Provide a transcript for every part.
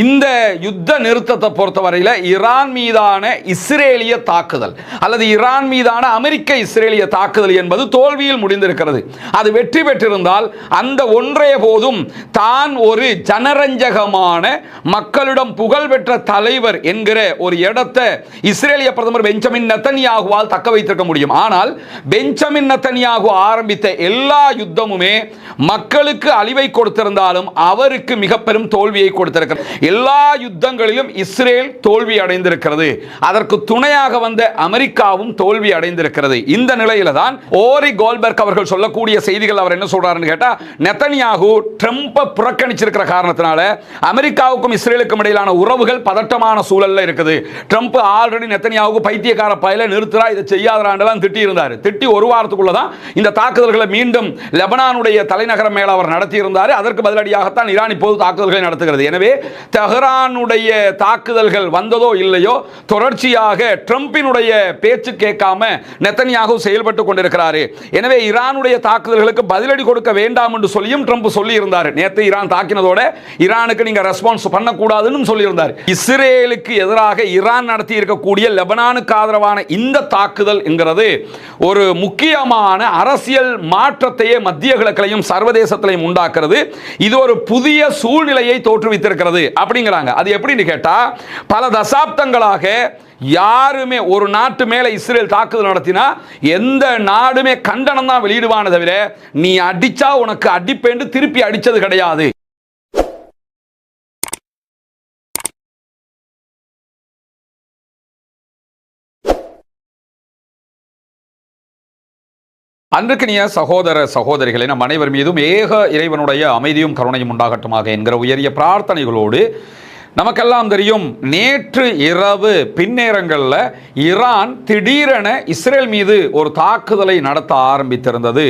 இந்த யுத்த நிறுத்தத்தை பொறுத்தவரையில் ஈரான் மீதான இஸ்ரேலிய தாக்குதல் அல்லது ஈரான் மீதான அமெரிக்க இஸ்ரேலிய தாக்குதல் என்பது தோல்வியில் முடிந்திருக்கிறது. அது வெற்றி பெற்றிருந்தால் அந்த ஒன்றைய போதும் தான் ஒரு ஜனரஞ்சகமான மக்களிடம் புகழ்பெற்ற தலைவர் என்கிற ஒரு இடத்தை இஸ்ரேலிய பிரதமர் பெஞ்சமின் நெத்தன்யாகுவால் தக்க வைத்திருக்க முடியும். ஆனால் பெஞ்சமின் நெத்தன்யாகு ஆரம்பித்த எல்லா யுத்தமுமே மக்களுக்கு அழிவை கொடுத்திருந்தாலும் அவருக்கு மிக பெரும் தோல்வியை கொடுத்திருக்கிறது. எல்லா யுத்தங்களிலும் இஸ்ரேல் தோல்வி அடைந்திருக்கிறது. அதற்கு துணையாக வந்த அமெரிக்காவும் தோல்வி அடைந்திருக்கிறது. இந்த நிலையில தான் ஓரி கோல்பர்க் அவர்கள் சொல்லக்கூடிய செய்திகள் அவர் என்ன சொல்றாருன்னு கேட்டா, நெத்தன்யாகு ட்ரம்பை புறக்கணிச்சிருக்கிற காரணத்தினால அமெரிக்காவுக்கும் இஸ்ரேலுக்கும் இடையிலான உறவுகள் பதட்டமான சூழல்ல இருக்குது. ட்ரம்ப் ஆல்ரெடி நெத்தன்யாவுக்கு பைத்தியக்கார பயல நிறுத்துறா, இதை செய்யாதராண்டெல்லாம் திட்டி இருந்தார். திட்டி ஒரு வாரத்துக்குள்ள தான் இந்த தாக்குதல்களை மீண்டும் லெபனானுடைய தலைநகரம் மேல அவர் நடத்தி இருந்தார். அதற்கு பதிலடியாகத்தான் ஈரான் இப்போது தாக்குதல்களை நடத்துகிறது. எனவே தெஹ்ரானுடைய தாக்குதல்கள் வந்ததோ இல்லையோ தொடர்ச்சியாக ட்ரம்பினுடைய பேச்சு கேட்காம நெத்தன்யாகு செயல்பட்டு கொண்டிருக்கிறார். எனவே ஈரானுடைய தாக்குதல்களுக்கு பதிலடி கொடுக்க வேண்டாம் என்று சொல்லியும் ட்ரம்ப் சொல்லி இருந்தார். நேற்று ஈரான் தாக்கினதோட ஈரானுக்கு நீங்க ரெஸ்பான்ஸ் பண்ணக்கூடாதுன்னு சொல்லி இருந்தார். இஸ்ரேலுக்கு எதிராக ஈரான் நடத்தி இருக்கக்கூடிய லெபனானுக்கு ஆதரவான இந்த தாக்குதல் என்கிறது ஒரு முக்கியமான அரசியல் மாற்றத்தையே மத்திய கிழக்கிலையும் சர்வதேசத்திலையும் உண்டாக்குறது. இது ஒரு புதிய சூழ்நிலையை தோற்றுவித்திருக்கிறது அப்படிங்கிறாங்க. அது எப்படின்னு கேட்டா, பல தசாப்தங்களாக யாருமே ஒரு நாட்டு மேல இஸ்ரேல் தாக்குதல் நடத்தினா எந்த நாடுமே கண்டனம் தான் வெளியிடுவானே தவிர நீ அடிச்சா உனக்கு அடிப்பேண்டு திருப்பி அடிச்சது கிடையாது. அன்றுக்கினிய சகோதர சகோதரிகளை நம் அனைவர் மீதும் ஏக இறைவனுடைய அமைதியும் கருணையும் உண்டாகட்டுமாக என்கிற உயரிய பிரார்த்தனைகளோடு, நமக்கெல்லாம் தெரியும் நேற்று இரவு பின்னேரங்களில் ஈரான் திடீரென இஸ்ரேல் மீது ஒரு தாக்குதலை நடத்த ஆரம்பித்திருந்தது.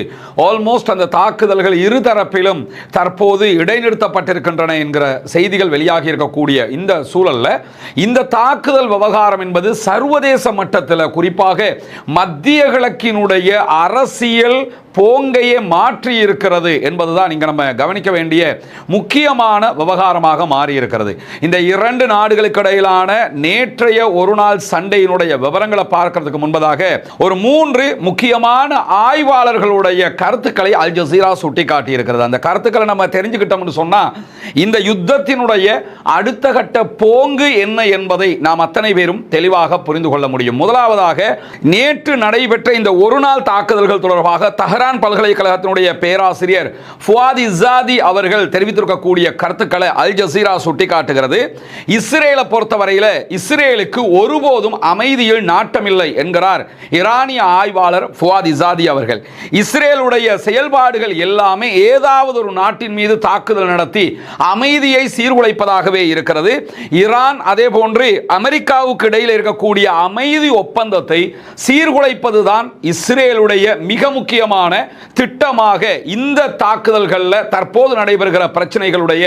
ஆல்மோஸ்ட் அந்த தாக்குதல்கள் இருதரப்பிலும் தற்போது இடைநிறுத்தப்பட்டிருக்கின்றன என்கிற செய்திகள் வெளியாகி இருக்கக்கூடிய இந்த சூழலில் இந்த தாக்குதல் விவகாரம் என்பது சர்வதேச மட்டத்தில், குறிப்பாக மத்திய கிழக்கினுடைய அரசியல் போங்கையே மாற்றி இருக்கிறது என்பதுதான் இங்க நம்ம கவனிக்க வேண்டிய முக்கியமான விவகாரமாக மாறி இருக்கிறது. இந்த இரண்டு நாடுகளுக்கு இடையிலான நேற்றைய ஒரு நாள் சண்டையினுடைய விவரங்களை பார்க்கிறதுக்கு முன்பதாக ஒரு 3 முக்கியமான ஆய்வாளர்களுடைய கருத்துக்களை அல் ஜசீரா சுட்டிக்காட்டி இருக்கிறது. அந்த கருத்துக்களை நம்ம தெரிஞ்சுக்கிட்டோம்னு சொன்னா இந்த யுத்தத்தினுடைய அடுத்த கட்ட போங்கு என்ன என்பதை நாம் அத்தனை பேரும் தெளிவாக புரிந்து கொள்ள முடியும். முதலாவதாக, நேற்று நடைபெற்ற இந்த ஒரு நாள் தாக்குதல்கள் தொடர்பாக தெஹ்ரான் பல்கலைக்கழகத்தினுடைய பேராசிரியர் ஃபுவாத் இஸாதி அவர்கள் தெரிவித்திருக்கக்கூடிய கருத்துக்களை அல் ஜசீரா சுட்டிக்காட்டுகிறது. இஸ்ரேலை பொறுத்தவரையில் இஸ்ரேலுக்கு ஒருபோதும் அமைதியில் நாட்டமில்லை என்கிறார் ஈரானிய ஆய்வாளர் ஃபுவாத் இஸாதி அவர்கள். இஸ்ரேலுடைய செயல்பாடுகள் எல்லாமே ஏதாவது ஒரு நாட்டின் மீது தாக்குதல் நடத்தி அமைதியை சீர்குலைப்பதாகவே இருக்கிறது. ஈரான் அதே போன்று அமெரிக்காவுக்கு இடையில் இருக்கக்கூடிய அமைதி ஒப்பந்தத்தை சீர்குலைப்பதுதான் இஸ்ரேலுடைய மிக முக்கியமான திட்டமாக இந்த தாக்குதல்களில் தற்போது நடைபெறுகிற பிரச்சனைகளுடைய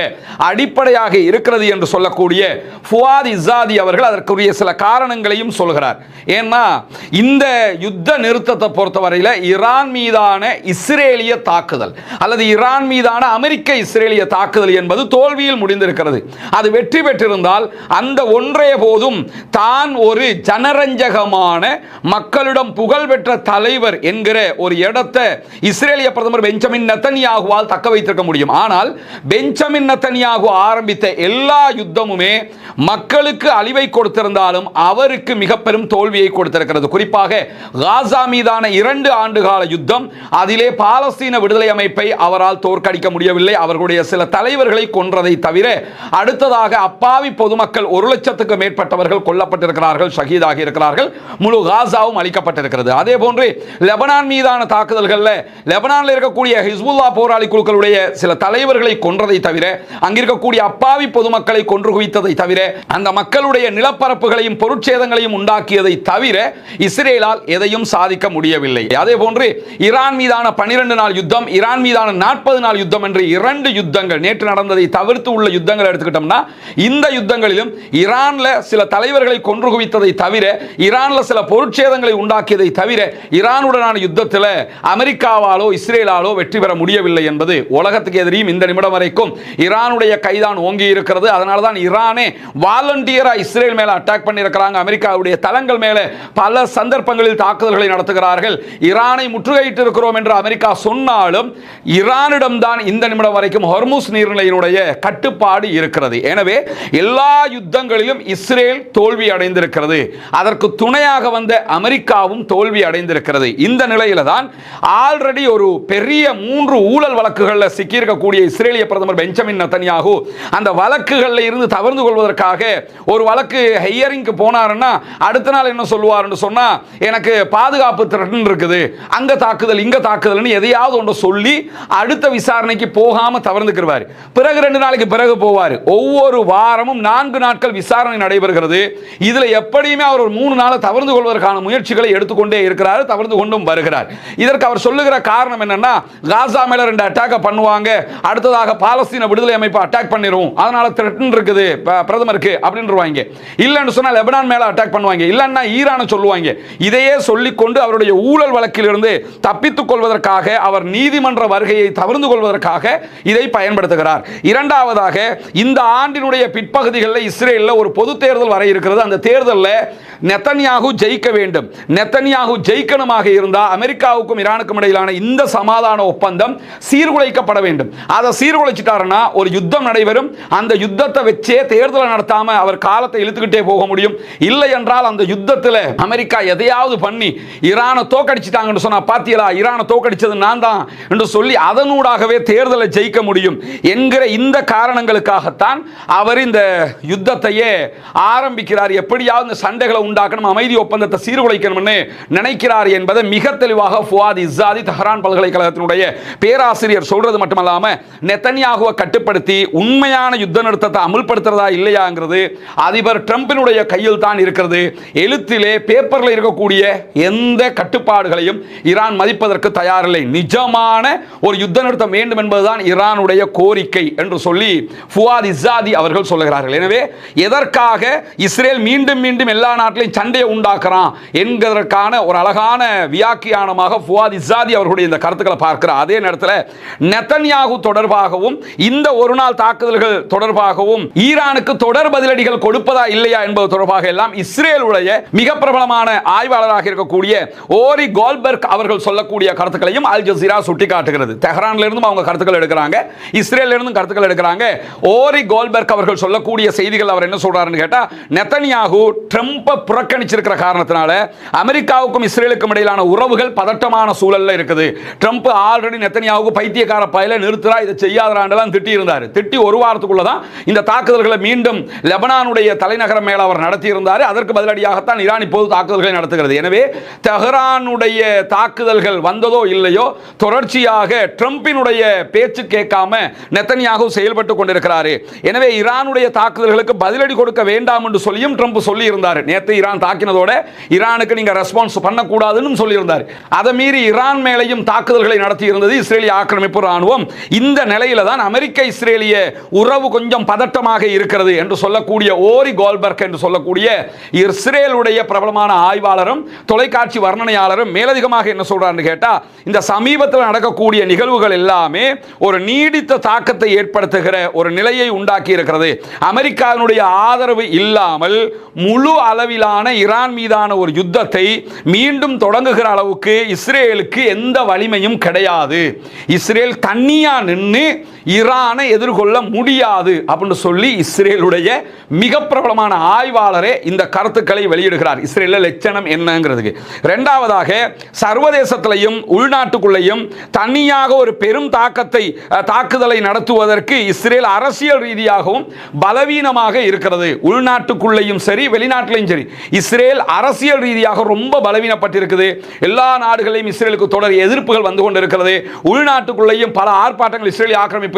அடிப்படையாக இருக்கிறது என்று சொல்லக்கூடிய ஃபுவாத் இஸாதி அவர்கள் அதற்குரிய சில காரணங்களையும் சொல்கிறார். ஏன்னா இந்த யுத்த நிறுத்தத்தை பொறுத்தவரையில் ஈரான் மீதான இஸ்ரேலிய தாக்குதல் அல்லது ஈரான் மீதான அமெரிக்க இஸ்ரேலிய தாக்குதல் என்பது தோல்வியில் முடிந்திருக்கிறது. அது வெற்றி பெற்றிருந்தால் அந்த ஒன்றைய போதும் தான் ஒரு ஜனரஞ்சகமான மக்களிடம் புகழ்பெற்ற தலைவர் என்கிற ஒரு இடத்தை இஸ்ரேலிய பிரதமர் பெஞ்சமின் நெத்தன்யாகுவால் தக்க வைத்திருக்க முடியும். ஆனால் பெஞ்சமின் நெத்தன்யாகு ஆரம்பித்த எல்லா யுத்தமுமே மக்களுக்கு அழிவை கொடுத்திருந்தாலும் அவருக்கு மிக பெரும் தோல்வியை கொடுத்திருக்கிறது. குறிப்பாக காசா மீதான 2 ஆண்டுகால யுத்தம், அதிலே பாலஸ்தீன விடுதலை அமைப்பை அவரால் தோற்கடிக்க முடியவில்லை. அவர்களுடைய சில தலைவர்களை கொன்றதை தவிர அடுத்ததாக அப்பாவி பொதுமக்கள் 1 லட்சத்துக்கு மேற்பட்டவர்கள் கொல்லப்பட்டிருக்கிறார்கள், ஷஹீதாகி இருக்கிறார்கள், முழு காசாவும் அளிக்கப்பட்டிருக்கிறது. அதே போன்று லெபனான் மீதான தாக்குதல்கள் லெபனானில் இருக்கக்கூடிய ஹிஸ்புல்லா போராளி குழுக்களுடைய சில தலைவர்களை கொன்றதை தவிர, அங்கிருக்கக்கூடிய அப்பாவி பொதுமக்களை கொன்று குவித்ததை தவிர, அந்த மக்களுடைய நிலப்பரப்புகளையும் பொருட்சேதங்களையும் உண்டாக்கியதை தவிர இஸ்ரேலால் எதையும் சாதிக்க முடியவில்லை. அதே போன்று ஈரான் மீதான 12 நாள் யுத்தம், ஈரான் மீதான 40 நாள் யுத்தம் என்று 2 யுத்தங்கள், நேற்று நடந்ததை தவிர்த்து உள்ள யுத்தங்கள் எடுத்துக்கிட்டோம்னா இந்த யுத்தங்களிலும் ஈரான்ல சில தலைவர்களை கொன்று குவித்ததை தவிர, ஈரான்ல சில பொருட்சேதங்களை உண்டாக்கியதை தவிர, ஈரானுடனான யுத்தத்தில் அமெரிக்க அமெரிக்காவாலோ இஸ்ரேலாலோ வெற்றி பெற முடியவில்லை என்பது உலகத்துக்கு எதிரியும் இந்த நிமிடம் வரைக்கும் ஈரானுடைய கைதான் ஓங்கி இருக்கிறது. அதனால தான் ஈரானே வாலண்டியரா இஸ்ரேல் மேல அட்டாக் பண்ணியிருக்கிறாங்க. அமெரிக்காவுடைய தளங்கள் மேல பல சந்தர்ப்பங்களில் தாக்குதல்களை நடத்துகிறார்கள். ஈரானை முற்றுகையிட்டு இருக்கிறோம் என்று அமெரிக்கா சொன்னாலும் ஈரானிடம் தான் இந்த நிமிடம் வரைக்கும் ஹொர்முஸ் நீர்நிலையினுடைய கட்டுப்பாடு இருக்கிறது. எனவே எல்லா யுத்தங்களிலும் இஸ்ரேல் தோல்வி அடைந்திருக்கிறது. அதற்கு துணையாக வந்த அமெரிக்காவும் தோல்வி அடைந்திருக்கிறது. இந்த நிலையில தான் ஆல்ரெடி ஒரு பெரிய 3 ஊழல் வழக்குகளில் சிக்கியிருக்கக்கூடிய இஸ்ரேலிய பிரதமர் பெஞ்சமின் நெதன்யாகு அந்த வழக்குகளில் இருந்து தவிர்த்து கொள்வதற்காக ஒரு வழக்கு ஹியரிங்க்கு போனாருன்னா அடுத்த நாள் என்ன சொல்லுவார்னு சொன்னா, எனக்கு பாதுகாப்பு த்ரெட்டன் இருக்குது, அங்க தாக்குதல் இங்க தாக்குதல்னு எதையாவது ஒன்று சொல்லி அடுத்த விசாரணைக்கு போகாம தவிர்த்துக்கிறார். பிறகு 2 நாளைக்கு பிறகு போவார். ஒவ்வொரு வாரமும் 4 நாட்கள் விசாரணை நடைபெறுகிறது. இதுல எப்படியுமே அவர் ஒரு 3 நாளை தவிர்த்து கொள்வதற்கான முயற்சிகளை எடுத்துக்கொண்டே இருக்கிறார், தவிர்த்து கொண்டும் வருகிறார். இதற்கு அவர் சொல்லுகிற காரணம் என்னன்னா, காசா மேல 2 அட்டாக் பண்ணுவாங்க, அடுத்ததாக பாலஸ்தீன விடுதலை அமைப்பு அட்டாக் பண்ணிரும், அதனால த்ரெட்டன் இருக்குது பிரதமருக்கு அப்படின்றவாங்க. இல்லன்னு சொன்னா லெபனான் மேல அட்டாக் பண்ணுவாங்க, இல்லன்னா ஈரானை சொல்லுவாங்க. இதையே சொல்லிக்கொண்டு அவருடைய ஊழல் வழக்கிலிருந்து தப்பித்துக் கொள்வதற்காக, அவர் நீதிமன்ற வருகையை தவிர்த்து கொள்வதற்காக இதை பயன்படுத்துகிறார். இரண்டாவதாக, இந்த ஆண்டினுடைய பிற்பகுதிகளில் இஸ்ரேலில் ஒரு பொது தேர்தல் வர இருக்கிறது. அந்த தேர்தலில் நெதன்யாகு ஜெயிக்க வேண்டும். நெதன்யாகு ஜெயிக்கணுமாக இருந்தால் அமெரிக்காவுக்கும் ஈரானுக்கும் இடையிலான இந்த சமாதான ஒப்பந்தம் சீர்குலைக்கப்பட வேண்டும். அதை சீர்குலைச்சிட்டாருன்னா ஒரு யுத்தம் நடைபெறும். அந்த யுத்தத்தை வச்சே தேர்தலை நடத்தாம அவர் காலத்தை இழுத்துக்கிட்டே போக முடியும். இல்லை என்றால் அந்த யுத்தத்தில் அமெரிக்கா எதையாவது பண்ணி ஈரானை தோக்கடிச்சிட்டாங்கன்னு சொன்னா, பாத்தீங்களா ஈரானை தோக்கடிச்சது நான் தான் என்று சொல்லி அதனூடாகவே தேர்தலை ஜெயிக்க முடியும் என்கிற இந்த காரணங்களுக்காகத்தான் அவர் இந்த யுத்தத்தையே ஆரம்பிக்கிறார். எப்படியாவது இந்த சண்டைகளை உண்டாக்கணும், அமைதி ஒப்பந்தத்தை சீர்குலைக்கணும்னு நினைக்கிறார் என்பதை மிக தெளிவாக ஃபுவாத் இஸ்ஸாதி தெஹ்ரான் பல்கலைக்கழகத்தினுடைய பேராசிரியர் சொல்றது மட்டுமல்லாம நெதன்யாகுவை கட்டுப்படுத்தி உண்மையான யுத்த நிறுத்தத்தை அமல்படுத்துறதா இல்லையாங்கிறது அதிபர் ட்ரம்பினுடைய கையில் தான் இருக்கிறது. எழுத்திலே பேப்பரில் இருக்கக்கூடிய எந்த கட்டுப்பாடுகளையும் ஈரான் மதிப்பதற்கு தயாரில்லை. நிஜமான ஒரு யுத்த நிறுத்தம் வேண்டும் என்பதுதான் ஈரானுடைய கோரிக்கை என்று சொல்லி ஃபுவாத் இஸ்ஸாதி அவர்கள் சொல்லுகிறார்கள். எனவே எதற்காக இஸ்ரேல் மீண்டும் மீண்டும் எல்லா நாட்டிலையும் சண்டையை உண்டாக்குறான் என்கிறதற்கான ஒரு அழகான வியாக்கியானமாக ஃபுவாத் இஸ்ஸாதி அவர்களுடைய இந்த கருத்துக்களை பார்க்கிறார். அதே நேரத்தில் நெதன்யாகு தொடர்பாகவும் இந்த ஒரு நாள் தாக்குதல்கள் தொடர்பாகவும் ஈரானுக்கு தொடர் பதிலடிகள் கொடுப்பதா இல்லையா என்பது தொடர்பாக எல்லாம் இஸ்ரேலுடைய மிக பிரபலமான ஆய்வாளராக இருக்கக்கூடிய ஓரி கோல்பர்க் அவர்கள் சொல்லக்கூடிய கருத்துக்களையும் அல் ஜசீரா சுட்டிக்காட்டுகிறது. தெஹ்ரான்ல இருந்தும் அவங்க கருத்துக்கள் எடுக்கிறாங்க, இஸ்ரேல்ல இருந்தும் கருத்துக்கள் எடுக்கிறாங்க. ஓரி கோல்பர்க் அவர்கள் சொல்லக்கூடிய செய்திகள் அவர் என்ன சொல்றாருன்னு கேட்டா, நெதன்யாகு ட்ரம்பை புறக்கணிச்சிருக்கிற காரணத்தினால அமெரிக்காவுக்கும் இஸ்ரேலுக்கும் இடையிலான உறவுகள் பதட்டமான சூழல்ல இருக்குது. ட்ரம்ப் ஆல்ரெடி நெதன்யாகுக்கு பைத்தியக்கார பயல நிறுத்துறா, இதை செய்யாதராண்டெல்லாம் திட்டி இருந்தார். திட்டி ஒரு வாரத்துக்குள்ள தான் இந்த தாக்குதல்களை மீண்டும் லெபனானுடைய தலைநகரம் மேல அவர் நடத்தி இருந்தார். அதற்கு பதிலடியாகத்தான் ஈரான் இப்போது தாக்குதல்களை நடத்துகிறது. எனவே தெஹ்ரானுடைய தாக்குதல்கள் வந்ததோ இல்லையோ தொடர்ச்சியாக ட்ரம்பினுடைய பேச்சு கேட்காம நெதன்யாகு செயல்பட்டு கொண்டிருக்கிறார். எனவே ஈரானுடைய தாக்குதல்களுக்கு பதிலடி கொடுக்க வேண்டாம் என்று சொல்லியும் ட்ரம்ப் சொல்லி இருந்தார். நேற்று ஈரான் தாக்கினதோட ஈரானுக்கு நீங்க ரெஸ்பான்ஸ் பண்ணக்கூடாதுன்னு சொல்லி இருந்தார். அதை மீறி ஈரான் மேலையும் தாக்குதல்களை நடத்தி இருந்தது இஸ்ரேலிய ஆக்கிரமிப்பு ராணுவம். இந்த நிலையில தான் அமெரிக்க இஸ்ரேலிய உறவு கொஞ்சம் பதட்டமாக இருக்கிறது என்று சொல்லக்கூடிய ஓரி கோல்பர்க் என்று சொல்லக்கூடிய இஸ்ரேலுடைய பிரபலமான ஆய்வாளரும் தொலைக்காட்சி வர்ணனையாளரும் மேலதிகமாக என்ன சொல்றாருன்னு கேட்டா, இந்த சமீபத்தில் நடக்கக்கூடிய நிகழ்வுகள் எல்லாமே ஒரு நீடித்த தாக்கத்தை ஏற்படுத்துகிற ஒரு நிலையை உண்டாக்கி இருக்கிறது. அமெரிக்காவினுடைய ஆதரவு இல்லாமல் முழு அளவிலான ஈரான் மீதான ஒரு யுத்தத்தை மீண்டும் தொடங்குகிற அளவுக்கு இஸ்ரேலுக்கு எந்த வலிமையும் கிடையாது. இஸ்ரேல் தனியா நின்று ஈரானை எதிர்கொள்ள முடியாது அப்படின்னு சொல்லி இஸ்ரேலுடைய மிக பிரபலமான ஆய்வாளரே இந்த கருத்துக்களை வெளியிடுகிறார். இஸ்ரேல லட்சணம் என்னங்கிறதுக்கு. இரண்டாவதாக, சர்வதேசத்திலையும் உள்நாட்டுக்குள்ளேயும் தனியாக ஒரு பெரும் தாக்குதலை நடத்துவதற்கு இஸ்ரேல் அரசியல் ரீதியாகவும் பலவீனமாக இருக்கிறது. உள்நாட்டுக்குள்ளேயும் சரி வெளிநாட்டிலையும் சரி இஸ்ரேல் அரசியல் ரீதியாக ரொம்ப பலவீனப்பட்டிருக்குது. எல்லா நாடுகளையும் இஸ்ரேலுக்கு தொடர் எதிர்ப்புகள் வந்து கொண்டிருக்கிறது. உள்நாட்டுக்குள்ளேயும் பல ஆர்ப்பாட்டங்கள் இஸ்ரேலிய ஆக்கிரமிப்பு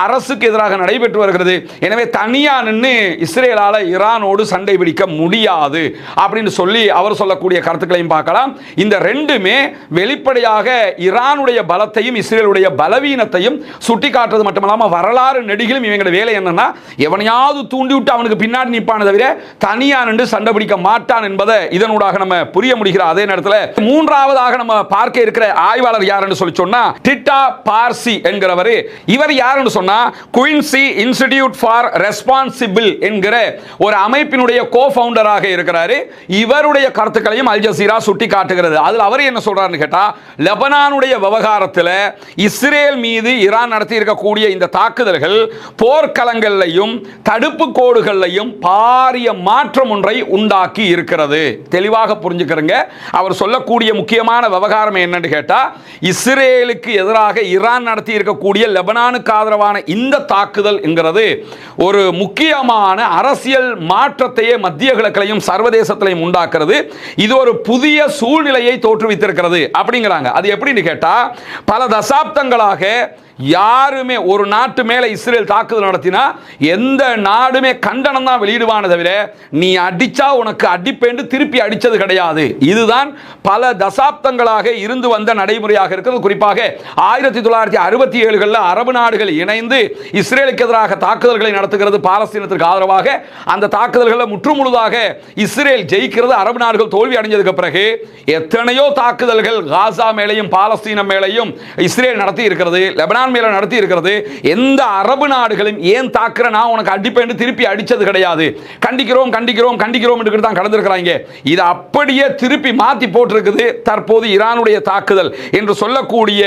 அரசுக்கு எதிராக நடைபெற்று வருகிறது. எனவே தனியா நின்று இஸ்ரேலால ஈரானோடு சண்டை பிடிக்க முடியாது அப்படின்னு சொல்லி அவர் சொல்லக்கூடிய கருத்துக்களையும் பார்க்கலாம். இந்த ரெண்டுமே வெளிப்படையாக ஈரானுடைய பலத்தையும் இஸ்ரேலுடைய பலவீனத்தையும் சுட்டிக்காட்டுறது மட்டுமல்லாம வரலாறு நெடுகிலும் இவங்க வேலை என்னன்னா, எவனையாவது தூண்டி விட்டு அவனுக்கு பின்னாடி நிற்பான தவிர தனியா நின்று சண்டை பிடிக்க மாட்டான் என்பதை இதனூடாக நம்ம புரிய முடிகிற அதே நேரத்தில் மூன்றாவதாக நம்ம பார்க்க இருக்கிற ஆய்வாளர் யாருன்னு சொல்லி சொன்னா டிட்டா பார்சி என்கிறவர். இவர் யாருன்னு சொன்னா குயின்சி இன்ஸ்டிடியூட் ஃபார் ரெஸ்பான்சிபிள் என்கிற ஒரு அமைப்பினுடைய கோ-ஃபவுண்டராக இருக்கிறாரு. இவருடைய கருத்துக்களையும் அல் ஜசீரா சுட்டி காட்டுகிறது. அதில் அவர் என்ன சொல்றாருன்னு கேட்டா, லெபனானுடைய விவகாரத்தில் இஸ்ரேல் மீது ஈரான் நடத்தி இருக்கக்கூடிய இந்த தாக்குதல்கள் போர்க்களங்களையும் தடுப்பு கோடுகளையும் பாரிய மாற்றம் ஒன்றை உண்டாக்கி இருக்கிறது. தெளிவாக புரிஞ்சுக்கிறங்க. அவர் சொல்லக்கூடிய முக்கியமான விவகாரம் என்னன்னு கேட்டா, இஸ்ரேலுக்கு எதிராக ஈரான் நடத்தி இருக்கக்கூடிய லெபனானுக்கு ஆதரவான இந்த தாக்குதல் என்கிறது ஒரு முக்கியமான அரசியல் மாற்றத்தையே மத்திய கிழக்கிலையும் சர்வதேசத்திலையும் உண்டாக்குறது. இது ஒரு புதிய சூழ்நிலையை தோற்றுவித்திருக்கிறது அப்படிங்கிறாங்க. அது எப்படின்னு கேட்டா, பல தசாப்தங்களாக யாருமே ஒரு நாட்டு மேல இஸ்ரேல் தாக்குதல் நடத்தினா எந்த நாடுமே கண்டனம் தான் வெளியிடுவானே தவிர நீ அடிச்சா உனக்கு அடிப்பேண்டு திருப்பி அடிச்சது கிடையாது. இதுதான் பல தசாப்தங்களாக இருந்து வந்த நடைமுறையாக இருக்கிறது. குறிப்பாக 1967 அரபு நாடுகள் இணைந்து இஸ்ரேலுக்கு எதிராக தாக்குதல்களை நடத்துகிறது. பாலஸ்தீனத்திற்கு ஆதரவாக அந்த தாக்குதல்களை முற்றுமுழுதாக இஸ்ரேல் ஜெயிக்கிறது. அரபு நாடுகள் தோல்வி அடைஞ்சதுக்கு பிறகு எத்தனையோ தாக்குதல்கள் காசா மேலையும் பாலஸ்தீனம் மேலையும் இஸ்ரேல் நடத்தி இருக்கிறது. லெபனான் மேல நடத்தி இருக்கிறது. எந்த அரபு நாடுகளும் ஏன் தாக்குற நான் உனக்கு அடிப்பேன் திருப்பி அடிச்சது கிடையாது. கண்டிக்கிறோம் கண்டிக்கிறோம் கண்டிக்கிறோம் என்று தான் கடந்திருக்கிறாங்க. இது அப்படியே திருப்பி மாத்தி போட்டிருக்குது தற்போது ஈரானுடைய தாக்குதல் என்று சொல்லக்கூடிய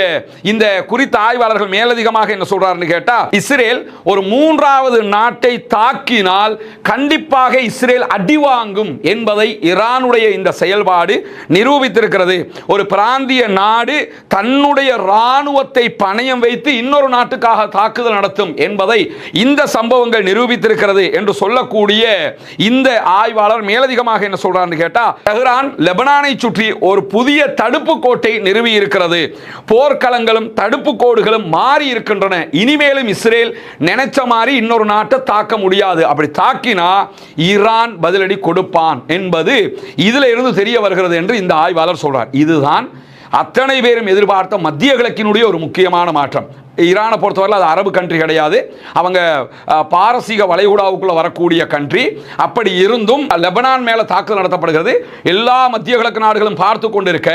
இந்த குறித்த ஆய்வாளர்கள் மேலதிகமாக என்ன சொல்றாருன்னு கேட்டா, இஸ்ரேல் ஒரு மூன்றாவது நாட்டை தாக்கினால் கண்டிப்பாக இஸ்ரேல் அடி வாங்கும் என்பதை ஈரானுடைய இந்த செயல்பாடு நிரூபித்திருக்கிறது. ஒரு பிராந்திய நாடு தன்னுடைய ராணுவத்தை பணயம் வைத்து இன்னொரு நாட்டுக்காக தாக்குதல் நடத்தும் என்பதை இந்த சம்பவங்கள் நிரூபித்திருக்கிறது என்று சொல்லக்கூடிய இந்த ஆய்வாளர் மேலதிகமாக என்ன சொல்றாருன்னு கேட்டா, தெஹ்ரான் லெபனானை சுற்றி ஒரு புதிய தடுப்பு கோட்டை நிறுவி இருக்கிறது. போர்க்களங்களும் தடுப்பு கோடுகளும் மாறி இருக்கின்றன. இனிமேலும் இஸ்ரேல் நினைச்ச மாதிரி இன்னொரு நாட்டை தாக்க முடியாது. அப்படி தாக்கினா ஈரான் பதிலடி கொடுப்பான் என்பது இதுல இருந்து தெரிய வருகிறது என்று இந்த ஆய்வாளர் சொல்றார். இதுதான் அத்தனை பேரும் எதிர்பார்த்த மத்திய கிழக்கினுடைய ஒரு முக்கியமான மாற்றம். ஈரானை பொறுத்தவரை அது அரபு கண்ட்ரி கிடையாது. அவங்க பாரசீக வளைகுடாவுக்குள்ள வரக்கூடிய கண்ட்ரி. அப்படி இருந்தும் லெபனான் மேல தாக்குதல் நடத்தப்படுகிறது. எல்லா மத்திய கிழக்கு நாடுகளும் பார்த்து கொண்டிருக்க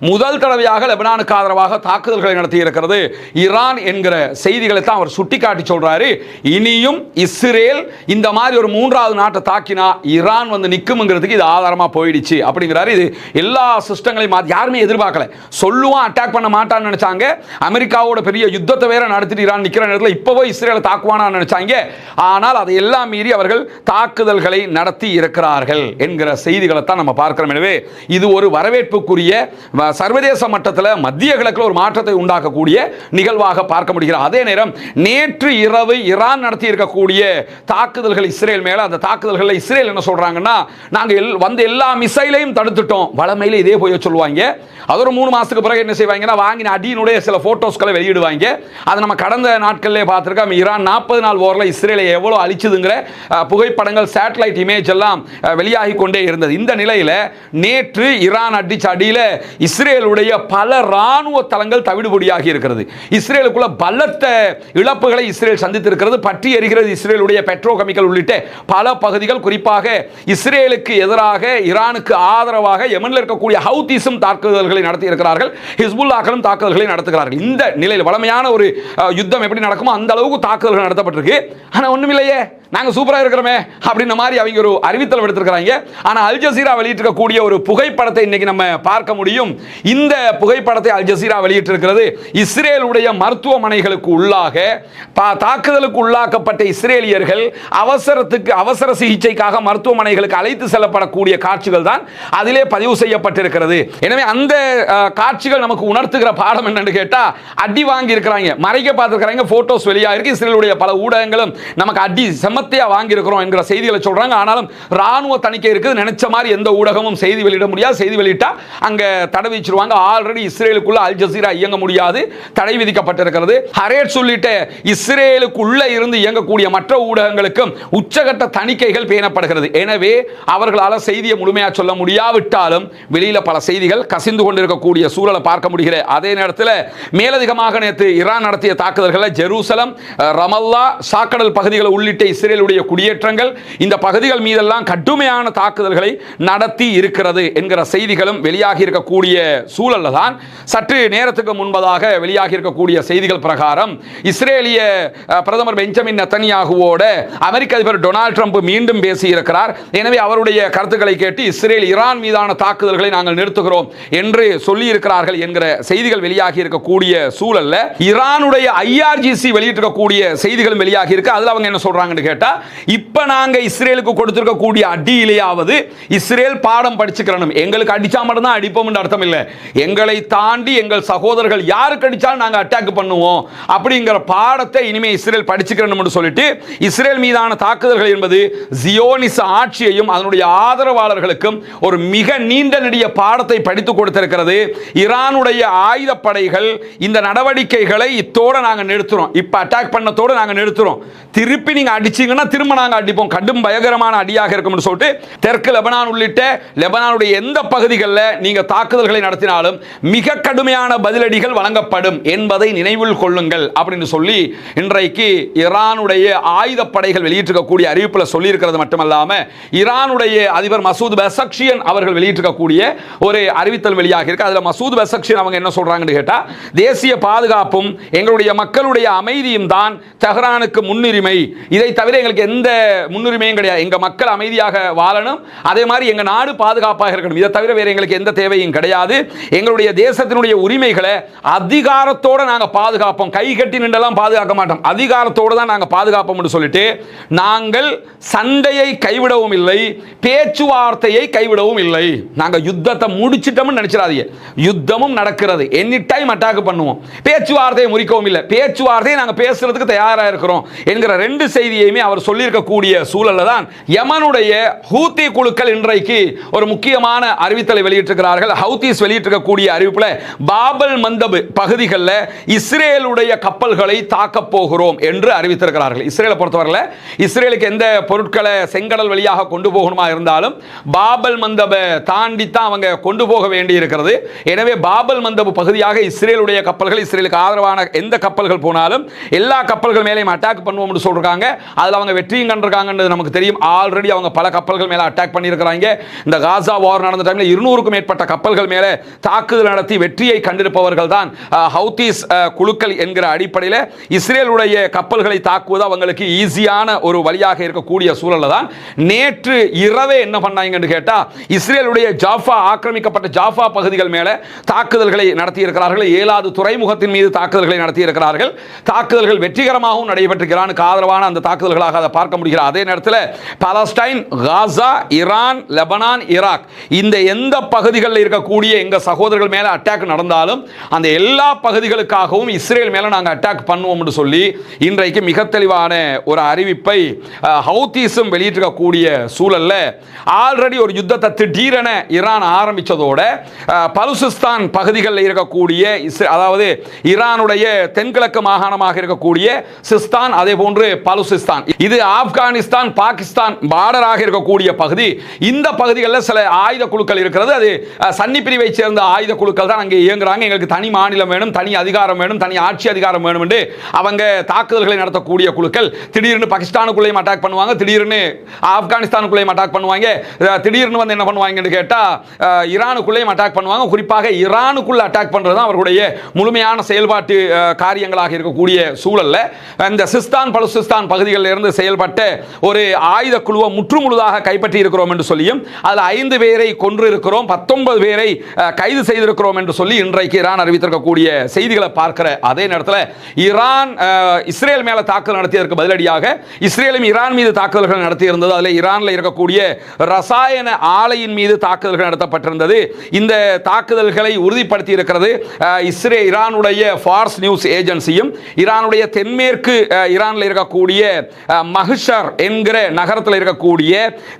முதல் தடவையாக லெபனானுக்கு ஆதரவாக தாக்குதல்களை நடத்தி இருக்கிறது ஈரான் என்கிற செய்திகளை தான் அவர் சுட்டிக்காட்டி சொல்றாரு. இனியும் இஸ்ரேல் இந்த மாதிரி ஒரு மூன்றாவது நாட்டை தாக்கினா ஈரான் வந்து நிக்கும்ங்கிறதுக்கு இது ஆதாரமா போயிடுச்சு அப்படிங்கிறாரு. இது எல்லா சிஸ்டங்களையும் யாருமே எதிர்பார்க்கல. சொல்லுவான் அட்டாக் பண்ண மாட்டான்னு நினைச்சாங்க. அமெரிக்காவோட பெரிய யுத்தத்தை வேற நடத்திட்டு ஈரான் நிக்கிற நேரத்தில் இப்பவே இஸ்ரேலை தாக்குவானான்னு நினைச்சாங்க. ஆனால் அதை எல்லாம் மீறி அவர்கள் தாக்குதல்களை நடத்தி இருக்கிறார்கள் என்கிற செய்திகளை தான் நம்ம பார்க்கிறோம். எனவே இது ஒரு வரவேற்புக்குரிய சர்வதேச மட்டத்தில் மத்திய கிழக்கில் ஒரு மாற்றத்தை உண்டாக்கக்கூடிய நிகழ்வாக பார்க்க முடிகிறது. அதே நேரம் நேற்று இரவு ஈரான் நடத்தி இருக்கக்கூடிய தாக்குதல்கள் இஸ்ரேல் மேல, அந்த தாக்குதல்கள் இஸ்ரேல் என்ன சொல்றாங்கன்னா, நாங்கள் வந்த எல்லா மிசைலையும் தடுத்துட்டோம். வளமையில இதே போய் சொல்லுவாங்க. அது ஒரு 3 மாசத்துக்கு பிறகு என்ன செய்வாங்கன்னா, வாங்கின அடியினுடைய சில போட்டோஸ்களை வெளியிடுவாங்க. அது நம்ம கடந்த நாட்களிலே பார்த்திருக்கோம். ஈரான் 40 நாள் போர்ல இஸ்ரேலை எவ்வளவு அழிச்சதுங்கிற புகைப்படங்கள், சேட்டலைட் இமேஜ் எல்லாம் வெளியாகி கொண்டே இருந்தது. இந்த நிலையில நேற்று ஈரான் அடிச்ச அடியில இஸ்ரேலுடைய பல ராணுவ தளங்கள் தவிடுபொடியாகி இருக்கிறது. இஸ்ரேலுக்குள்ள பலத்த இழப்புகளை இஸ்ரேல் சந்தித்திருக்கிறது. பற்றி எரிகிறது இஸ்ரேலுடைய பெட்ரோகெமிக்கல் உள்ளிட்ட பல பகுதிகள். குறிப்பாக இஸ்ரேலுக்கு எதிராக ஈரானுக்கு ஆதரவாக யெமனில் இருக்கக்கூடிய ஹவுதிஸும் தாக்குதல்களை நடத்தி இருக்கிறார்கள். ஹிஸ்புல்லாக்களும் தாக்குதல்களை நடத்துகிறார்கள். இந்த நிலையில் வளமையான ஒரு யுத்தம் எப்படி நடக்குமோ அந்த அளவுக்கு தாக்குதல்கள் நடத்தப்பட்டிருக்கு. ஆனா ஒண்ணுமில்லையே, நாங்க சூப்பரா இருக்கிறோமே அப்படின்ற மாதிரி அவங்க ஒரு அறிவித்தல் எடுத்திருக்கிறாங்க. ஆனா அல் ஜசீரா வெளியிட்டிருக்கக்கூடிய ஒரு புகைப்படத்தை இன்னைக்கு நம்ம பார்க்க முடியும். இந்த புகைப்படத்தை அல் ஜசீரா வெளியிட்டிருக்கிறது. இஸ்ரேலுடைய மருத்துவமனைகளுக்கு உள்ளாக தாக்குதலுக்கு உள்ளாக்கப்பட்ட இஸ்ரேலியர்கள் அவசர சிகிச்சைக்காக மருத்துவமனைகளுக்கு அழைத்து செல்லப்படக்கூடிய காட்சிகள் தான் அதிலே பதிவு செய்யப்பட்டிருக்கிறது. எனவே அந்த காட்சிகள் நமக்கு உணர்த்துகிற பாடம் என்னன்னு கேட்டா, அடி வாங்கி இருக்கிறாங்க, மறைக்க பார்த்திருக்கிறாங்க, போட்டோஸ் வெளியாயிருக்கு. இஸ்ரேலுடைய பல ஊடகங்களும் நமக்கு அடி செம்மத்தையா வாங்கி இருக்கிறோம் என்கிற செய்திகளை சொல்றாங்க. ஆனாலும் ராணுவ தணிக்கை இருக்குது. நினைச்ச மாதிரி எந்த ஊடகமும் செய்தி வெளியிட முடியாது. செய்தி வெளியிட்டா அங்க தடை விதிச்சிருவாங்க. ஆல்ரெடி இஸ்ரேலுக்குள்ள அல் ஜசீரா இயங்க முடியாது, தடை விதிக்கப்பட்டிருக்கிறது. ஹரேட்ஸ் உள்ளிட்ட இஸ்ரேலுக்குள்ள இருந்து இயங்கக்கூடிய மற்ற ஊடகங்களுக்கும் உச்சகட்ட தணிக்கைகள் பேணப்படுகிறது. எனவே அவர்களால் செய்தியை முழுமையா சொல்ல முடியாவிட்டாலும் வெளியில பல செய்திகள் கசிந்து கொண்டிருக்கக்கூடிய சூழலை பார்க்க முடிகிற அதே நேரத்தில் மேலதிகமாக நேற்று ஈரான் நடத்திய தாக்குதல்களை ஜெருசலம், ரமல்லா, சாக்கடல் பகுதிகள் உள்ளிட்ட இஸ்ரேலுடைய குடியேற்றங்கள் இந்த பகுதிகள் மீதெல்லாம் கடுமையான தாக்குதல்களை நடத்தி இருக்கிறது என்கிற செய்திகளும் வெளியாகி இருக்கக்கூடிய சூழல்ல தான் சற்று நேரத்துக்கு முன்பதாக வெளியாகி இருக்கக்கூடிய செய்திகள் பிரகாரம் இஸ்ரேலிய பிரதமர் பெஞ்சமின் நெத்தன்யாகுவோட அமெரிக்க அதிபர் டொனால்ட் ட்ரம்ப் மீண்டும் பேசியிருக்கிறார். எனவே அவருடைய கருத்துக்களை கேட்டு இஸ்ரேல் ஈரான் மீதான தாக்குதல்களை நாங்கள் நிறுத்துகிறோம் என்று சொல்லி இருக்கிறார்கள் என்கிற செய்திகள் வெளியாகி இருக்கக்கூடிய சூழல்ல ஈரானுடைய ஐஆர்ஜிசி வெளியிட்டிருக்கக்கூடிய செய்திகளும் வெளியாகி இருக்கு. அதுல அவங்க என்ன சொல்றாங்கன்னு கேட்டா, இப்ப நாங்க இஸ்ரேலுக்கு கொடுத்திருக்கக்கூடிய அடியிலேயாவது இஸ்ரேல் பாடம் படிச்சுக்கிறணும். எங்களுக்கு அடிச்சா மட்டும் தான் அடிப்போம் அர்த்தம் இல்லை. எங்களை தாண்டி எங்கள் சகோதரர்கள் யாருக்கு அடிச்சாலும் நாங்க அட்டாக் பண்ணுவோம் அப்படிங்கிற பாடத்தை இனிமே இஸ்ரேல் படிச்சுக்கிறணும் சொல்லிட்டு இஸ்ரேல் மீதான தாக்குதல்கள் என்பது ஜியோனிச ஆட்சியையும் அதனுடைய ஆதரவாளர்களுக்கும் ஒரு மிக நீண்ட நெடிய பாடத்தை படித்து கொடுத்திருக்கிறது. ஈரானுடைய ஆயுதப்படைகள் இந்த நடவடிக்கைகளை இத்தோட நாங்க நிறுத்துறோம், இப்ப அட்டாக் பண்ணத்தோட நாங்க நிறுத்துறோம், திருப்பி நீங்க அடிச்சீங்கன்னா திரும்ப நாங்க அடிப்போம், கடும் பயங்கரமான அடியாக இருக்கும் சொல்லிட்டு தெற்கு லெபனான் உள்ளிட்ட லெபனானுடைய எந்த பகுதிகளில் நீங்க தாக்குதல்களை நடத்தினாலும் மிக கடுமையான பதிலடிகள் வழங்கப்படும் என்பதை நினைவில் கொள்ளுங்கள் அப்படின்னு சொல்லி இன்றைக்கு ஈரானுடைய ஆயுதப்படைகள் வெளியிட்டிருக்கக்கூடிய அறிவிப்பில் சொல்லி இருக்கிறது மட்டுமல்லாம ஈரானுடைய அதிபர் மசூத் பெசக்ஷியன் அவர்கள் வெளியிட்டிருக்கக்கூடிய ஒரு அறிவித்தல் வெளியாக இருக்கு. அதுல மசூத் பெசக்ஷியன் அவங்க என்ன சொல்றாங்கன்னு கேட்டா, தேசிய பாதுகாப்பும் எங்களுடைய மக்களுடைய அமைதியும் தான் தெஹ்ரானுக்கு முன்னுரிமை, இதை தவிர எங்களுக்கு எந்த முன்னுரிமையும் கிடையாது. எங்க மக்கள் அமைதியாக வாழணும், அதே மாதிரி எங்க நாடு பாதுகாப்பாக இருக்கணும், இதை தவிர வேற எங்களுக்கு எந்த தேவையும் கிடையாது. எங்களுடைய தேசத்தினுடைய உரிமைகளை அதிகாரத்தோட நாங்க பாதுகாப்போம், கை கட்டி நின்றெல்லாம் பாதுகாக்க மாட்டோம், அதிகாரத்தோட தான் நாங்க பாதுகாப்போம் என்று சொல்லிட்டு நாங்கள் சண்டையை கைவிடவும் இல்லை, பேச்சுவார்த்தையை கைவிடவும் இல்லை. நாங்க யுத்தத்தை முடிச்சிட்டோம்னு நினைச்சிடாதீங்க, யுத்தமும் நடக்கிறது, எனி டைம் அட்டாக் பண்ணுவோம், பேச்சுவார்த்தையை முறிக்கவும் இல்லை, பேச்சுவார்த்தையை நாங்க பேசுறதுக்கு தயாராக இருக்கிறோம் என்கிற ரெண்டு செய்தியையுமே அவர் சொல்லியிருக்கக்கூடிய சூழல்ல தான் யமனுடைய ஹூத்தி குழுக்கள் இன்றைக்கு ஒரு முக்கியமான அறிவித்தலை வெளியிட்டிருக்கிறார்கள். ஹவுதீஸ் வெளியிட்டிருக்கக்கூடிய அறிவிப்புல பாபல் மந்தப் பகுதிகளில் இஸ்ரேலுடைய கப்பல்களை தாக்க போகிறோம் என்று அறிவித்திருக்கிறார்கள். இஸ்ரேலை பொறுத்தவரையில் இஸ்ரேலுக்கு எந்த பொருட்களை செங்கடல் வழியாக கொண்டு போகணுமா இருந்தாலும் பாபல் மந்தபை தாண்டி தான் அவங்க கொண்டு போக வேண்டி இருக்கிறது. எனவே பாபல் மந்தப் பகுதியாக இஸ்ரேலுடைய கப்பல்கள், இஸ்ரேலுக்கு ஆதரவான எந்த கப்பல்கள் போனாலும் எல்லா கப்பல்கள் மேலேயும் அட்டாக் பண்ணுவோம் என்று சொல்றாங்க. அதுல அவங்க வெற்றியும் கண்டிருக்காங்கன்றது நமக்கு தெரியும். ஆல்ரெடி அவங்க பல கப்பல்கள் மேல அட்டாக் பண்ணியிருக்கிறாங்க. இந்த காசா வார் நடந்த டைம்ல 200க்கும் மேற்பட்ட கப்பல்கள் மேல தாக்குதல் நடத்தி வெற்றியை கண்டிருப்பவர்கள் தான் ஹவுதீஸ் குழுக்கள் என்கிற அடிப்படையில் இஸ்ரேலுடைய கப்பல்களை தாக்குவது அவங்களுக்கு ஈஸியான ஒரு வழியாக இருக்கக்கூடிய சூழல்ல தான் நேற்று இரவே என்ன பண்ணாங்கன்னு கேட்டா, இஸ்ரேலுடைய ஜாஃபா ஆக்கிரமிக்கப்பட்ட ஜாஃபா பகுதிகள் மேல தாக்குதல்களை நடத்தி இருக்கிறார்கள். 7வது துறைமுகத்தின் மீது தாக்குதல்களை நடத்தி இருக்கிறார்கள். தாக்குதல்கள் வெற்றிகரமாகவும் நடைபெற்றிருக்கிறானுக்கு ஆதரவான அந்த தாக்குதல்களாக அதை பார்க்க முடிகிறது. அதே நேரத்தில் பாலஸ்டைன், காசா, ஈரான், லெபனான், ஈராக் இந்த எந்த பகுதிகளில் இருக்கக்கூடிய எங்க சகோதரர்கள் மேல அட்டாக் நடந்தாலும் அந்த எல்லா பகுதிகளுக்காகவும் இஸ்ரேல் மேல நாங்கள் அட்டாக் பண்ணுவோம் என்று சொல்லி இன்றைக்கு மிக தெளிவான ஒரு அறிவிப்பை ஹவுதீஸும் வெளியிட்டிருக்கக்கூடிய சூழல்ல ஆல்ரெடி ஒரு யுத்தத்தை திடீரென ஈரான் ஆரம்பிச்சதோட பலுசிஸ்தான் பகுதிகளில் இருக்கக்கூடிய அதாவது ஈரானுடைய தென்கிழக்கு மாகாணமாக இருக்கக்கூடிய சிஸ்தான், அதே போன்று பலுசிஸ்தான், இது ஆப்கானிஸ்தான் பாகிஸ்தான் பார்டராக இருக்கக்கூடிய பகுதி. இந்த பகுதிகளில் சில ஆயுத குழுக்கள் இருக்கிறது. அது சன்னி பிரிவை சேர்ந்த ஆயுத குழுக்கள் தான் அங்கே இயங்குறாங்க. எங்களுக்கு தனி மாநிலம் வேணும், தனி அதிகாரம் வேணும், தனி ஆட்சி அதிகாரம் வேணும் என்று அவங்க தாக்குதல்களை நடத்தக்கூடிய குழுக்கள். திடீர்னு பாகிஸ்தானுக்குள்ளேயும் அட்டாக் பண்ணுவாங்க, திடீர்னு ஆப்கானிஸ்தானுக்குள்ளேயும் அட்டாக் பண்ணுவாங்க, திடீர்னு வந்து என்ன பண்ணுவாங்கன்னு கேட்டா ஈரானுக்குள்ளேயும் அட்டாக் பண்ணுவாங்க. குறிப்பாக ஈரானுக்குள்ள அட்டாக் பண்றது தான் அவர்களுடைய முழுமையான செயல்பாட்டு காரியங்களாக இருக்கக்கூடிய சூழல்ல இந்த சிஸ்தான் பலுசிஸ்தான் பகுதிகளில் இருந்து செயல்பட்ட ஒரு ஆயுத குழுவை முற்றுமுழுதாக கைப்பற்றி இருக்கிறோம் என்று சொல்லியும் அதில் 5 பேரை கொன்று இருக்கிறோம், 19 பேரை கைது செய்திருக்கிறோம் என்று சொல்லி இன்றைக்கு ஈரான் அறிவித்திருக்கக்கூடிய செய்திகளை பார்க்கிற அதே நேரத்தில் ஈரான் இஸ்ரேல் மேல தாக்குதல் நடத்தியதற்கு பதிலடியாக இஸ்ரேலும் ஈரான் மீது தாக்குதல்கள் நடத்தி இருந்தது. அதில் ஈரானில் இருக்கக்கூடிய ரசாயன ஆலையின் மீது தாக்குதல்கள் நடத்தப்பட்டிருந்தது. இந்த தாக்குதல்களை உறுதிப்படுத்தி இருக்கிறது ஈரானுடைய ஃபார்ஸ் நியூஸ் ஏஜென்சியும் ஈரானுடைய தென்மேற்கு ஈரானில் இருக்கக்கூடிய மஹ்ஷர் என்கிற நகரத்தில் இருக்கக்கூடிய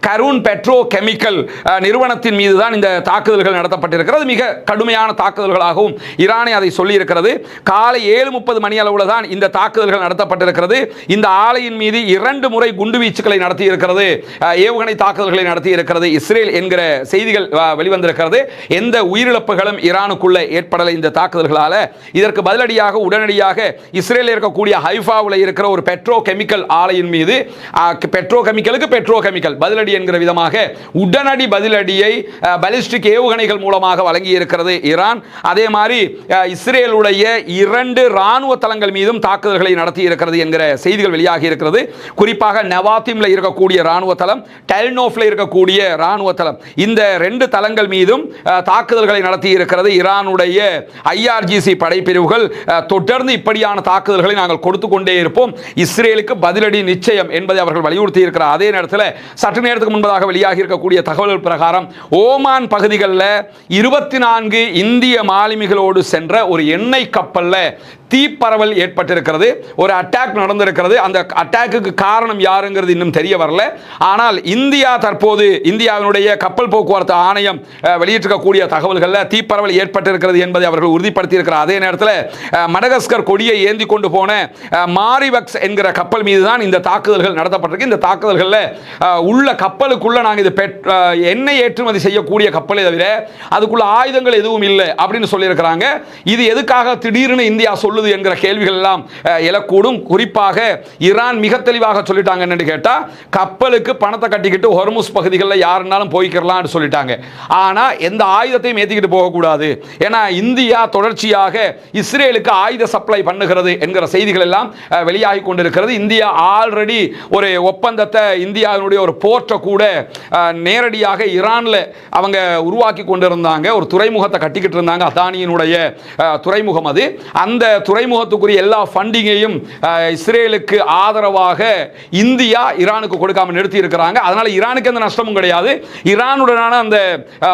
கரூன் பெட்ரோ கெமிக்கல் நிறுவனத்தின் மீது தான் இந்த தாக்குதல்கள் நடத்தப்பட்டிருக்கிறது. மிக கடுமையான தாக்குதல்களாகவும் ஈரானை அதை சொல்லி இருக்கிறது. காலை 7:30 மணி அளவில் தான் இந்த தாக்குதல்கள் நடத்தப்பட்டிருக்கிறது. இந்த ஆலையின் மீது 2 முறை குண்டுவீச்சுகளை நடத்தி இருக்கிறது, ஏவுகணை தாக்குதல்களை நடத்தி இருக்கிறது இஸ்ரேல் என்கிற செய்திகள் வெளிவந்திருக்கிறது. எந்த உயிரிழப்புகளும் ஈரானுக்குள்ள ஏற்படலை இந்த தாக்குதல்களால். இதற்கு பதிலடியாக உடனடியாக இஸ்ரேலில் இருக்கக்கூடிய ஹைஃபாவில் இருக்கிற ஒரு பெட்ரோ கெமிக்கல் ஆலை ஆலையின் மீது பெட்ரோகெமிக்கலுக்கு பெட்ரோகெமிக்கல் பதிலடி என்கிற விதமாக உடனடி பதிலடியை பாலிஸ்டிக் ஏவுகணைகள் மூலமாக வழங்கி இருக்கிறது ஈரான். அதே மாதிரி இஸ்ரேலுடைய 2 ராணுவ தளங்கள் மீதும் தாக்குதல்களை நடத்தி இருக்கிறது என்கிற செய்திகள் வெளியாகி இருக்கிறது. குறிப்பாக நவாத்திம்ல இருக்கக்கூடிய ராணுவ தளம், டெல்னோஃப்ல இருக்கக்கூடிய ராணுவ தளம், இந்த 2 தளங்கள் மீதும் தாக்குதல்களை நடத்தி இருக்கிறது ஈரானுடைய IRGC படைப்பிரிவுகள். தொடர்ந்து இப்படியான தாக்குதல்களை நாங்கள் கொடுத்து கொண்டே இருப்போம், இஸ்ரேலுக்கு பதிலடி நிச்சயம் என்பதை அவர்கள் வலியுறுத்தி இருக்கிறார். அதே நேரத்தில் சற்று நேரத்துக்கு முன்பதாக வெளியாகி இருக்கக்கூடிய தகவல் பிரகாரம் ஓமான் பகுதிகளில் 24 இந்திய மாலுமிகளோடு சென்ற ஒரு எண்ணெய் கப்பல்ல தீப்பரவல் ஏற்பட்டிருக்கிறது. ஒரு அட்டாக் நடந்திருக்கிறது. அந்த அட்டாக்கு காரணம் யாருங்கிறது இன்னும் தெரிய வரல. ஆனால் இந்தியா தற்போது இந்தியாவினுடைய கப்பல் போக்குவரத்து ஆணையம் வெளியிட்டிருக்கக்கூடிய தகவல்களில் தீப்பரவல் ஏற்பட்டிருக்கிறது என்பதை அவர்கள் உறுதிப்படுத்தி இருக்கிறார். அதே நேரத்தில் மடகஸ்கர் கொடியை ஏந்தி கொண்டு போன மாரிவக்ஸ் என்கிற கப்பல் மீது தான் இந்த தாக்குதல்கள் நடத்தப்பட்டிருக்கு. இந்த தாக்குதல்களில் உள்ள கப்பலுக்குள்ள நாங்கள் இது எண்ணெய் ஏற்றுமதி செய்யக்கூடிய கப்பலை தவிர அதுக்குள்ள ஆயுதங்கள் எதுவும் இல்லை அப்படின்னு சொல்லியிருக்கிறாங்க. இது எதுக்காக திடீர்னு இந்தியா சொல்லுது என்கிற கேள்விகள் எல்லாம் எழக்கூடும். குறிப்பாக ஈரான் மிக தெளிவாக சொல்லிட்டாங்க என்னன்னு கேட்டா, கப்பலுக்கு பணத்தை கட்டிக்கிட்டு ஹொர்முஸ் பகுதிகளில் யாருன்னாலும் போய்க்கிறலாம் சொல்லிட்டாங்க. ஆனா எந்த ஆயுதத்தையும் ஏற்றிக்கிட்டு போகக்கூடாது. ஏன்னா இந்தியா தொடர்ச்சியாக இஸ்ரேலுக்கு ஆயுத சப்ளை பண்ணுகிறது என்கிற செய்திகள் எல்லாம் வெளியாகி கொண்டிருக்கிறது. இந்தியா ஆல்ரெடி ஒரு ஒப்பந்தத்தை, இந்தியாவினுடைய ஒரு போர்ட்டை கூட நேரடியாக ஈரான்ல அவங்க உருவாக்கி கொண்டிருந்தாங்க. ஒரு துறைமுகத்தை கட்டிக்கிட்டு இருந்தாங்க, அதானியினுடைய துறைமுகம். அது அந்த துறைமுகத்துக்குரிய எல்லா ஃபண்டிங்கையும் இஸ்ரேலுக்கு ஆதரவாக இந்தியா ஈரானுக்கு கொடுக்காம நிறுத்தி இருக்கிறாங்க. அதனால ஈரானுக்கு எந்த நஷ்டமும் கிடையாது. ஈரானுடனான அந்த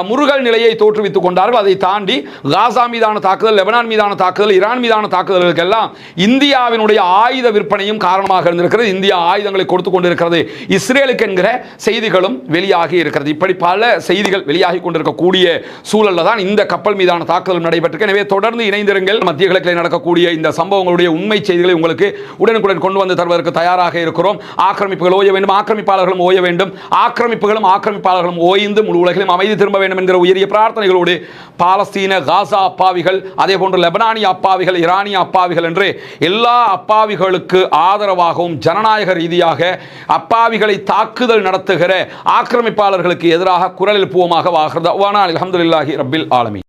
முருகல் நிலையை தோற்றுவித்துக் கொண்டார்கள். அதை தாண்டி காசா மீதான தாக்குதல், லெபனான் மீதான தாக்குதல், ஈரான் மீதான தாக்குதல்களுக்கெல்லாம் இந்தியாவினுடைய ஆயுத விற்பனையும் காரணமாக இருந்திருக்கிறது. இந்தியா ஆயுதங்களை கொடுத்து கொண்டிருக்கிறது இஸ்ரேலுக்கு என்கிற செய்திகளும் வெளியாகி இருக்கிறது. இப்படி பல செய்திகள் வெளியாகி கொண்டிருக்கக்கூடிய சூழல்ல தான் இந்த கப்பல் மீதான தாக்குதல் நடைபெற்று. எனவே தொடர்ந்து இணைந்திருங்கள். மத்திய கிழக்கில் நடக்கக்கூடிய இந்த சம்பவங்களுடைய உண்மை செய்திகளை உங்களுக்கு உடனுக்குடன் கொண்டு வந்து தருவதற்கு தயாராக இருக்கிறோம். ஆக்கிரமிப்புகள் ஓய வேண்டும், ஆக்கிரமிப்பாளர்களும் ஓய வேண்டும், ஆக்கிரமிப்பாளர்களும் ஓய்ந்து முழு உலகிலும் அமைதி திரும்ப வேண்டும் என்கிற உயரிய பிரார்த்தனைகளோடு பாலஸ்தீன, காசா அப்பாவிகள், அதே போன்று லெபனானிய அப்பாவிகள், ஈரானிய அப்பாவிகள் என்று எல்லா அப்பாவிகளுக்கு ஆதரவாகவும் ஜனநாயக ரீதியாக அப்பாவிகளை தாக்குதல் நடத்துகிற ஆக்கிரமிப்பாளர்களுக்கு எதிராக குரல் எழுப்புவோமாக. அல்ஹம்துலில்லாஹி ரப்பில் ஆலமீன்.